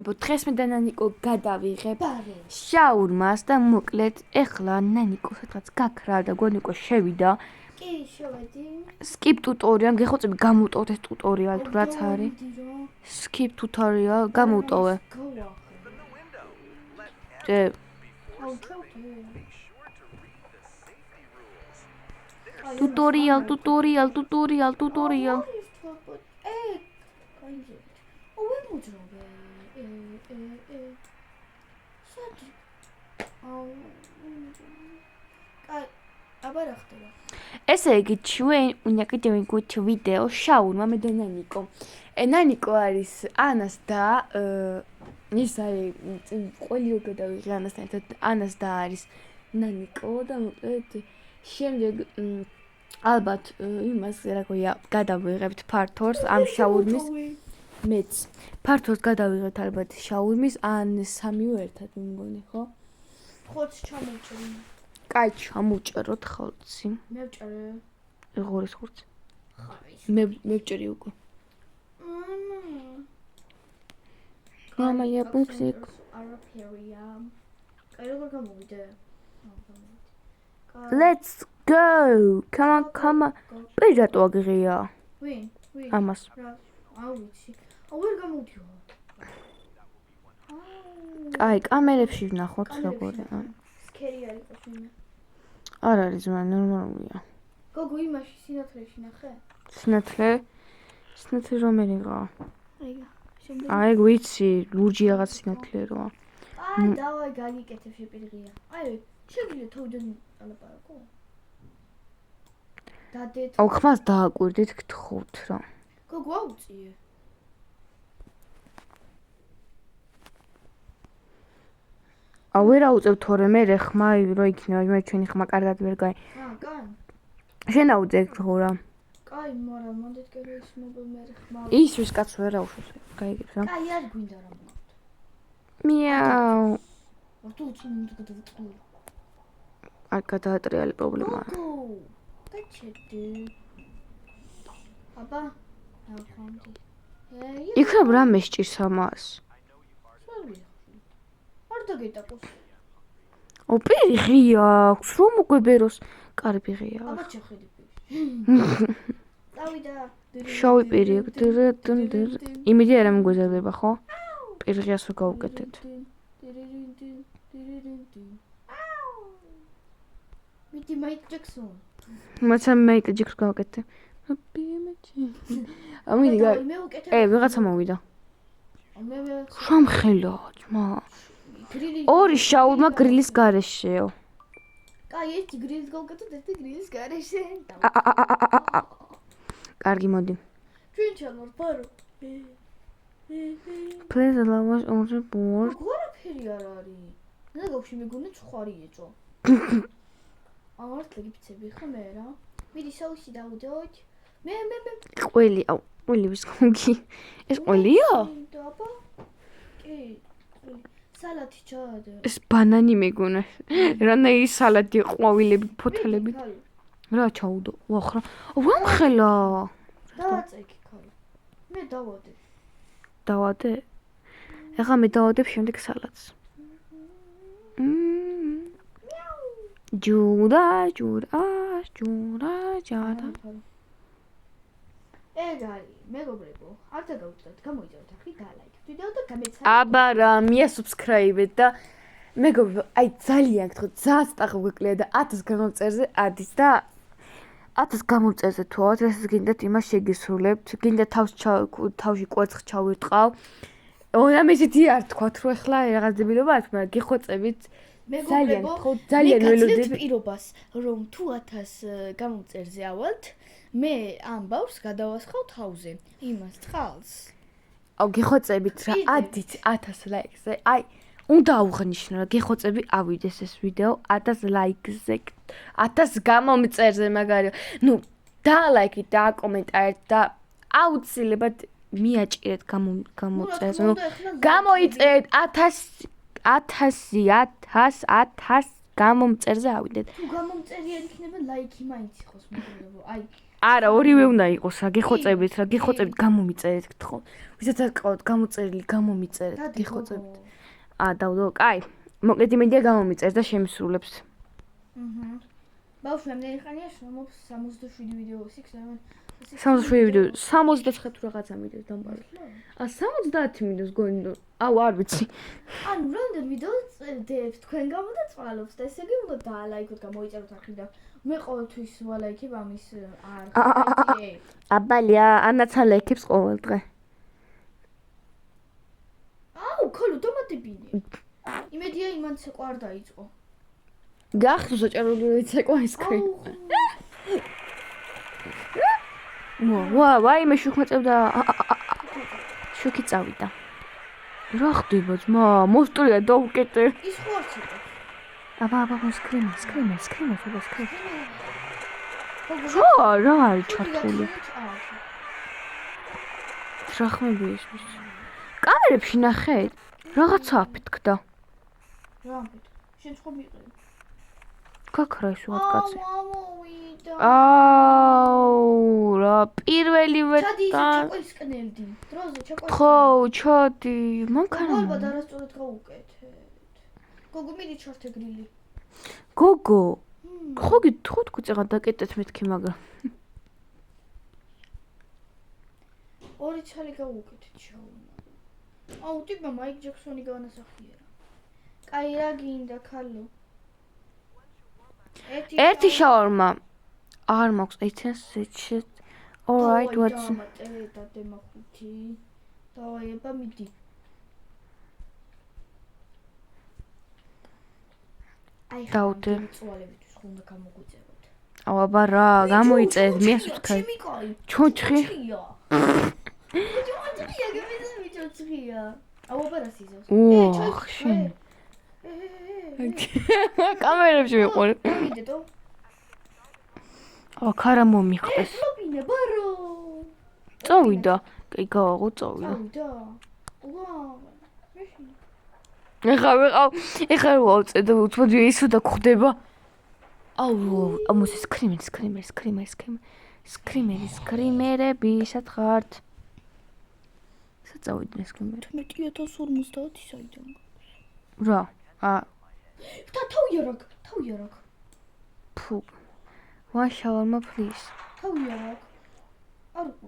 მეგობრებო, დღეს მე და ნანიკო გადავიღებ შაურმას და მოკლედ ეხლა ნანიკო სადღაც გაქრა და გონიკო შევიდა. კი, შევედი. Skip tutorial, გეხოცები გამოვტოვოთ ეს ტუტორიალი თუ რაც არის. Skip tutorial, გამოვტოვე. Tutorial. ესე იგი ჩვენ უნდა გადავიღოთ ვიდეო შაურმა მე და ნანიკო. ნანიკო არის ანას და ის არის ყველიო გადავიღე ანასთან ერთად ანას და არის ნანიკო და მოკლედ შემდეგ ალბათ იმას რა ქვია გადავიღებთ ფართორს ამ შაურმის მეც ფართორს გადავიღებთ ალბათ შაურმის ან სამივე ერთად მგონი ხო? ხოც ჩამოჭრი. კაი ჩამოვჭეროთ ხალხი. მე ვჭერე. ღორის ხურცი. მე ვჭერი უკვე. მამა იაპუნქსიკ. არაფერია. კაი როგორ გამოვიდე? Let's go. Come on. პირატო აგიღია. ვინ? ამას. აუ ვიცი. ვერ გამოვიდიო. კაი, კამერებში ვნახოთ როგორია. სკერი არის ყოშინე. არ არის ზმა ნორმალურია. გოგო იმაში სინათლეში ნახე? სინათლე რომელიღა? აიგა. შემდეგ. აი ვიცი, ლურჯი რაღაც სინათლე როა. დავაი გაგიკეთებ შეპირღია. აი, შეგვიძლია თოვიდან ალაპარაკო? დადეთ. აუ ხმას დააკვირდით გთხოვთ რა. გოგო აუწიე. აუ ვერ აუწევ თორე მე ხმა რო იქნება, მე ჩვენი ხმა კარგად ვერ გაი. კაი. შენ აუწე ხურა. კაი, მაგრამ მომდეთ გერეს მობილმე ხმა. ისვის კაც ვერ აუშვებს, გაიგებს რა. კაი, არ გვინდა რა მოვთ. მიაუ. თუ წინ არ გადაატრიალი პრობლემაა. გოგო. გაჩერდი. აბა, ავხანდი. იქნებ რა მესჭირს ამას? არ დაგეტაკოს. ოპერი ღია აქვს, რომ მოგვებეროს. კარგი ღია. აბა ჩახედი. დავიდა. შავი პირი იმედი არ ამგვეზარდება ხო? პირღიას რო გავუკეთეთ. მიდი მაიკლ ჯექსონ. მაცა მაიკლ ჯექსონს გავუკეთე. ამიდი გა. ვიღაცა მოვიდა. შამხელა ძმა. ორი შაურმა გრილის გარეშეო. კაი, ერთი გრილის გავუკეთოთ, ერთი გრილის გარეშე. კარგი მოდი. ჩვენ ჩამორ ბარო. Please allow us on the board. გორაფერი არ არის. და გავში მეგონა ცხარი ეწო. ამართ ლეგიფიცები ხო მე რა. მიდი საუსი დავუდოთ. მე ყველი, აუ, ყველი ვის გონგი. ეს ყველია? აბა. კი. სალათი ჩაადე. ეს ბანანი მეგონა. რანაირი სალათი ყვავილები, ფოთლები. რა ჩაუდო? ვახრა. ვამხელა. დააწეკი ქალი. მე დავადე. დავადე? ეხლა მე დავადებ შემდეგ სალათს. ჯურა. ეგარი, მეგობრებო, არ დაგავწევთ, გამოიწევთ ახლა და ლაიქ ვიდეო და გამეცადეთ. აბა რა, მიასუბსქრაიბეთ და მეგობრებო, აი ძალიან გთხოვთ, ძალიან სტახო გეკლია და 1000 გამომწერზე ადის და 1000 გამომწერზე თუ რასაც გინდათ იმას შეგისრულებთ. გინდა თავში კვერცხს ჩავირტყავ. უნდა მესეთი არ თქვათ, რომ ეხლა რაღაც დებილობა აქვს, მაგრამ გიხოცებით ძალიან გთხოვთ, ძალიან ველოდები პირობას, რომ თუ 1000 გამომწერზე ავალთ, მე ამბავს გადავასხავ თავზე იმას წყალს. აუ გიხოცებით რა ადით 1000 ლაიქზე. აი უნდა აუღნიშნო რა გიხოცები ავიდეს ეს ვიდეო 1000 ლაიქზე 1000 გამომწერზე მაგარი. ნუ დალაიქით და აკომენტარეთ და აუცილებლად მიაჭირეთ გამოწერს. ნუ გამოიწერეთ 1000 გამომწერზე ავიდეთ. თუ გამომწერი არ იქნება ლაიქი მაინც იყოს მოგებო. აი არა, ორივე უნდა იყოს, რა გიხოწებით, გამომიწერეთ, გთხოვ. ვისაც გყავთ გამოწერილი, გამომიწერეთ, გიხოწებით. დავდო, კაი. მოკლედ იმედია გამომიწერს და შემისრულებს. ბავშვი ამდენი ხანია შრომობს 67 ვიდეო 67 ვიდეო, 79 თუ რაღაცა მიდევს დამბარი. 70 მიდევს გონი. არ ვიცი. ანუ რამდენ ვიდეოს წერდებს თქვენ გამოდაწყალობს და ესე იგი უნდა დაალაიქოთ, გამოიწეროთ არხი და მე ყოველთვის ვალაიქებ ამის არხი. აბალია, ანაც ალაიქებს ყოველ დღე. ქოლო ტომატებინი. იმედია იმან ცეკვა არ დაიწყო. გახსოვს საჭარული ცეკვა ის ქრი. ვაიმე შუქმაწევდა. შუქი წავიდა. რა ხდება ძმა? მოსტრია დავკეტე. ის ხო არ ცეკვა. აბა, სკრიმა. რა არის ჩართული? ტრახმები ისმის. კამერებში ნახეთ. რაღაცა აფეთქდა. რა აფეთქდა? შენ ხო მიყრე. გაქრა ის ვატკაცი. მოვიდა. რა პირველივე ჩადი ის კნელდი. დროზე ჩაკვეთა. ხო, ჩადი. მანქანა. ალბათ არასწორად გავუკეთეთ. გოგო მიდი ჩართეგრილი. გოგო. ხო გიწეღა დაკეტეთ მეთქი მაგრამ. ორი ცალი გავუკეთეთ შაურმა. ტიპა მაიკ ჯექსონი განასახიერა. კაი რა გინდა ქალო? ერთი შაურმა. არ მაქვს ეცენს. Alright, what's და დემახუთი. დავაი აბა მიდი. დავდე. წვალებისთვის ხო უნდა გამოგვიწეროთ. აბა რა, გამოიწერეთ, მე ასუთხარი. ჩონჩხი. აბა რა სიზავს. შენ. კამერებში ვიყურე. მიდედო. ქარა მომიხდეს. ლობინე ბარო. წავიდა. კი გავაღო წავიდა. ეხლა ვაწე და უცბად ისო და გვხდება. ამოს სკრიმერები სათხართ. საწავიდნენ სკრიმერი. 12050 საიდან. რა? თავიარაკ. ფუ. One shawarma please. თავიარაკ. არ ყო.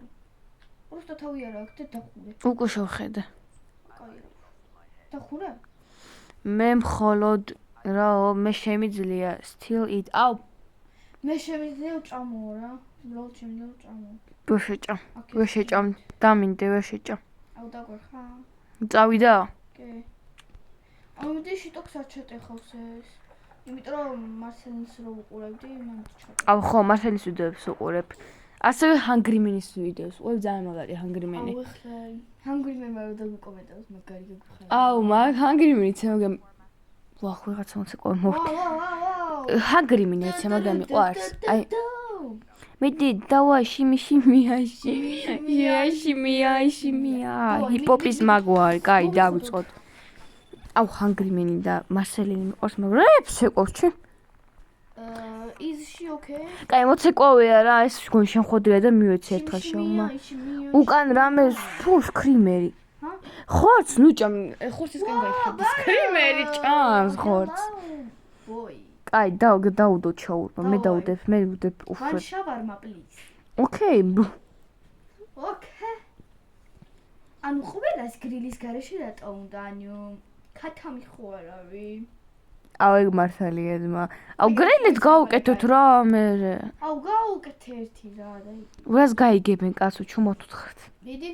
просто თავიარაკ და დახურე. უკვე შევხედე. კაი. დახურე? მე მხოლოდ რაო, მე შემიძლია still eat. მე შემიძლია ვჭამო რა. უბრალოდ შემიძლია ვჭამო. ვერ შეჭამ. დამინდე ვერ შეჭამ. დაგვერხა. წავიდა? კი. მოდი შიტოქს არ ჩატეხავს ეს. იმიტომ რომ მარსელის რო უყურებდი, მან ჩატეხა. ხო, მარსელის ვიდეოებს უყურებ. ასევე Hungry Man-ის ვიდეოს. უყურებ ძალიან მაგარი Hungry Man-ი. Hungry Man-მა რო დაგიკომენტავს, მაგარი გაგხარ. Hungry Man-იც მაგამ ვიღაცა მოცეკვავ მოვკი. Hungry Man-იც მაგამ მიყვარს. აი მედი დავაში მია. ჰიპ-ჰოპის მაგვარი, კაი, დავიწყოთ. Hungry Man-ი და მარსელინი მიყვარს, მაგრამ რეპს ეყავს ჩემ. Is she okay? კაი, მოცეკვავია რა, ეს გონ შემხოდრია და მივეცი ერთხელ შევმა. უკან რამე თუ სკრიმერი. ხორცს ნუჭამ, ხორცის კენ გაიხადა. სკრიმერი ჭამს ხორცს. ბოი. კაი, დავუდო ჩაურმა, მე დავუდებ უფრ. One shawarma please. Okay. ანუ ყველას გრილის გარეშე რატო უნდა, ანუ ქათამი ხო არავი? ეგ მართალია ძმა. გრილით გავუკეთოთ რა მე. გავუკეთე ერთი რა და. რას გაიგებენ კაცო, ჩუმოთ უთხრათ. მიდი.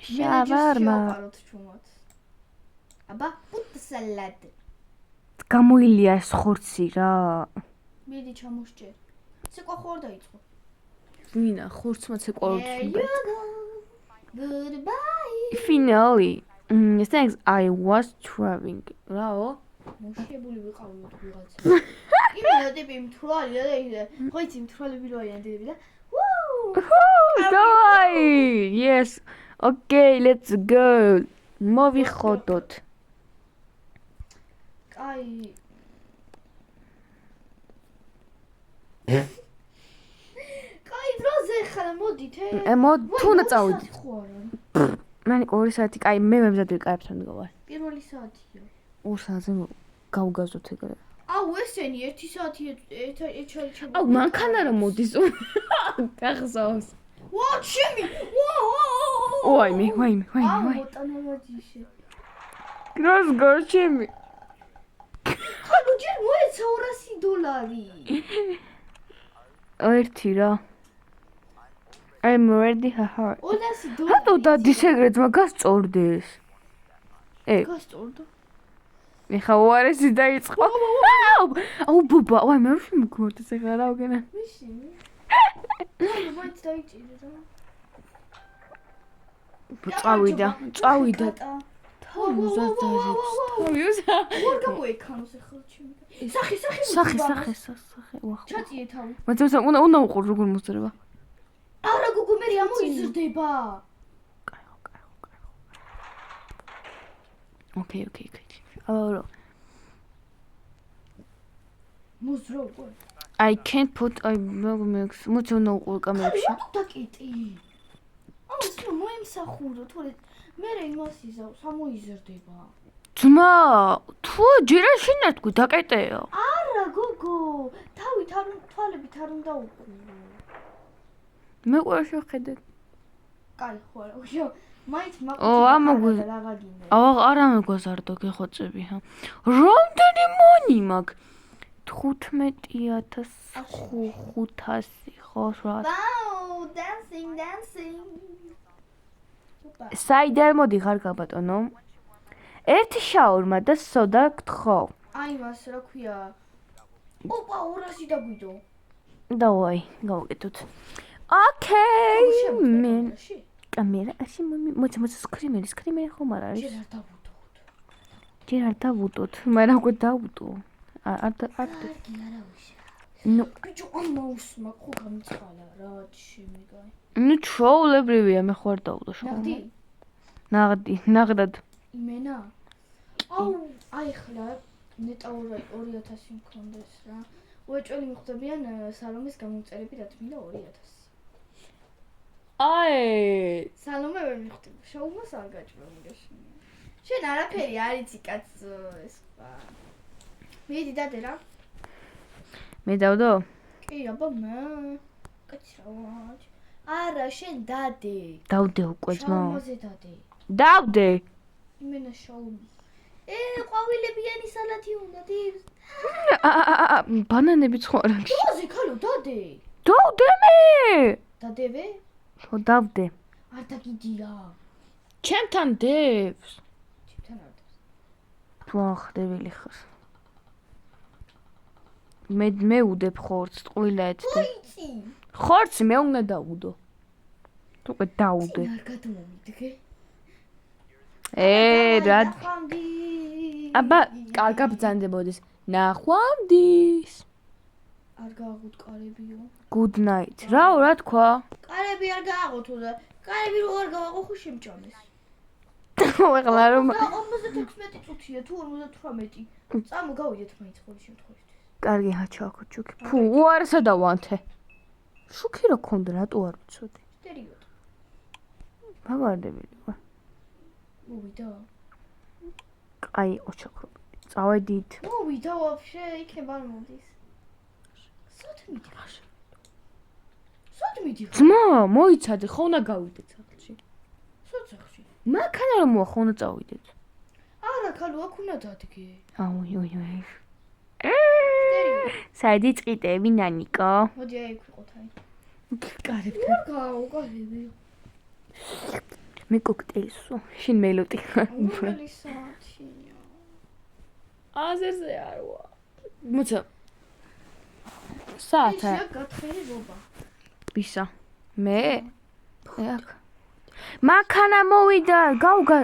შავარმა. აბა, პუტ სალატ. გამოილია ეს ხორცი რა. მიდი ჩამოსჭერ. ცეკვა ხო არ დაიწყო. ვინა ხორცმა ცეკვა არ უჩნდა. Goodbye. Finally. Thanks, I was traveling. Raо? მოშებული ვიყავი ვიღაცა. იმენა ტიპი მთვალია და ისე. ხო იცი მთვალები რო არიან ტიპი და. Давай. Yes. Okay, let's go. მოვიხოდოთ. კაი. ხლა მოდით თუ უნდა წავიდე. ხო არა? ნანიკო 2 საათი, კაი, მე მემზადე კაებთან მდგავარ. პირველი საათია. 2 საათზე გავუგაზოთ ეგრე. აუ ესენი 1 საათი ეჩაიჩება. აუ მანქანა რა მოდის. გახსოვს. ვა ჩემი. ვაიმე. აუ მოტანავაჯიში. გროს გორჩემი. ხალხო ჯერ მოეცა $200. ერთი რა. I'm ready haha. $200. რატო დადის ეგრეთ მაგას წორდეს? გასწორდა. ეხა უარესი დაიწყო. აუ ბუბა, ვაი მე ვერ შემიგმოდეს ეხლა რა ვგენა. ვიში? აუ მაინც დაიჭირე რა. წავიდა. თავიუზა. ვარ გამოეკანოს ახლა ჩემი. სახე. ვახ. ჩაწიე თავი. მაგრამ უნდა უყურ როგორ მოსწრება. არა გოგო მე ამოიზრდება. კაი. ოკეი. აურო. მოზროვ. I can't put I mix. მოწ უნდა უყურ კამერებში. რატო დაკეტი? აუ ეს მოიმსახურო თორე მე იმას იზავს ამოიზრდება. ძმა, თუ ჯერა შინათქვი დაკეტეო. არა გოგო, თავით არ თვალებით არ უნდა უყურო. მე ყურე შეხედე. კაი ხო არა, უშო მაინც ამოგვი- რაღაცინე. არა მეგვაზარდო გეხოცები ჰა. რამდენი მონი მაქვს? 15500 ხო რა. ვაუ, dancing. საიდან მოდიხარ გაბატონო? ერთი შაურმა და სოდა გთხო. აი მას რა ქვია? ოპა 200 დაგვიდო. დავაი, გავაკეთოთ. ოკეი. მე კამერაში მოწ სკრიმერი ხომ არ არის? ჯერ არ დავუტოთ, მაგრამ უკვე დავუტო. არ ნუ ბიჭო ამ მაუსმა ხო გამიწყალა რა შემიგაი. ნუ ჩაულებრივია მე ხوار დავუტო შო. ნაღდად. იმენა? აუ, აი ხლა ნეტაურა 2000 მქონდეს რა. უეჭველი მიხვდებიან სალომეს გამომწერები რა თქმა უნდა 2000. აი, სალომე ვერ მიხვდება. შოუმას არ გაჭრომინდა შენ. შენ არაფერი არ იცი კაცო ეს ყა. მიდი დადე რა. მე დავდო? კი, აბა მე. კაცრავად. არა, შენ დადე. დავდე უკვე ძმა. შაუმაზე დადე. დავდე. იმენა შაუმი. ყვავილებიანი სალათი უნდა დის. ბანანები ცხოვრა. დაზე ქალო დადე. დავდე მე. დადევე? ხო დავდე. არ დაგიდია. ჩემთან დევს. ჩემთან არ დევს. ვახ, დევილი ხარ. მე უდებ ხორცს, ტყუილა ეთდე. ვაიცი. ხორცი მე უნდა დავუდო. თუ უკვე დაუდე. არ გადმომიდგე. რა ნახვამდი. აბა, კარგად ბრძანდებოდეს. ნახვამდის. არ გააღუტყარებიო. Good night. რა თქვა? კარები არ გააღოთო და კარები რო არ გავაღო ხო შემჭამეს. ეხლა რომ 56 წუთია თუ 58. წამო გავიდეთ მაინც ხოლმე შემთხვევით. კარგი ჰაჩაკო ჩუქი. ფუ, უარესა დავანთე. შუქი რა ქონდა, რატო არ ვიცოდი? სტერეოტ. მაგარდებელი ვარ. მოვიდა. აი, ოჩაკო. წავედით. მოვიდა ვაფშე, იქნება არ მოდის. სად მიდი? ძმა, მოიცადე, ხო უნდა გავიდეთ სახლში. სოცხში. მანქანა რომ მოახ, უნდა წავიდეთ. არა, ქალო, აქ უნდა დადგე. აუი. სტერეოტ. საიდი წყიტები, ნანიკო. მოდი აი იქ ვიყოთ აი. კარებთან. გაუგარები. მე კოქტეილსო, შინ მელოტი. უმრელი საათია. აზერზე არ ვარ. მოცა. საათი. ისე გათხერი ბობა. ვისა? მე? აქ. მანქანა მოვიდა, გავგა.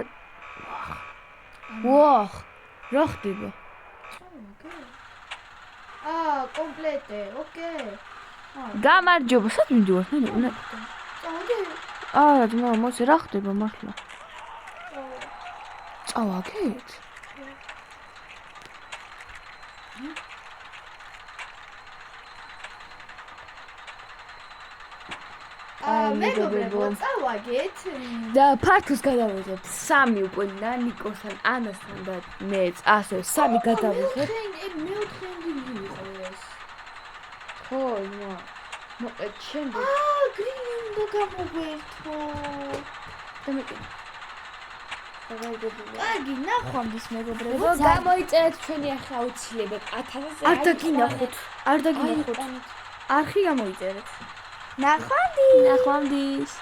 ვახ. რა ხდება? კომპლეტე, ოკეი. გამარჯობა, სად მიდივარ? ნანა. წავიდე. არა, ძმა, მოიცე რა ხდება მართლა? წავაგეთ? მეგობრებო, წავაგეთ. და ფართოს გადავიღებთ 3 უკვე ნანიკოსთან, ანასთან და მეც, ასე 3 გადავიღებთ. მეოთხე ენდილი იყო ეს. ხო, მოკლედ შემდეგ გრინი უნდა გამოგვერთო. და მე კარგი, ნახვამდის მეგობრებო. გამოიწერეთ ჩვენი ახლა აუცილებლად 1000-ზე. არ დაგინახოთ. არ ხი გამოიწერეთ. ნახვამდის. ნახვამდის.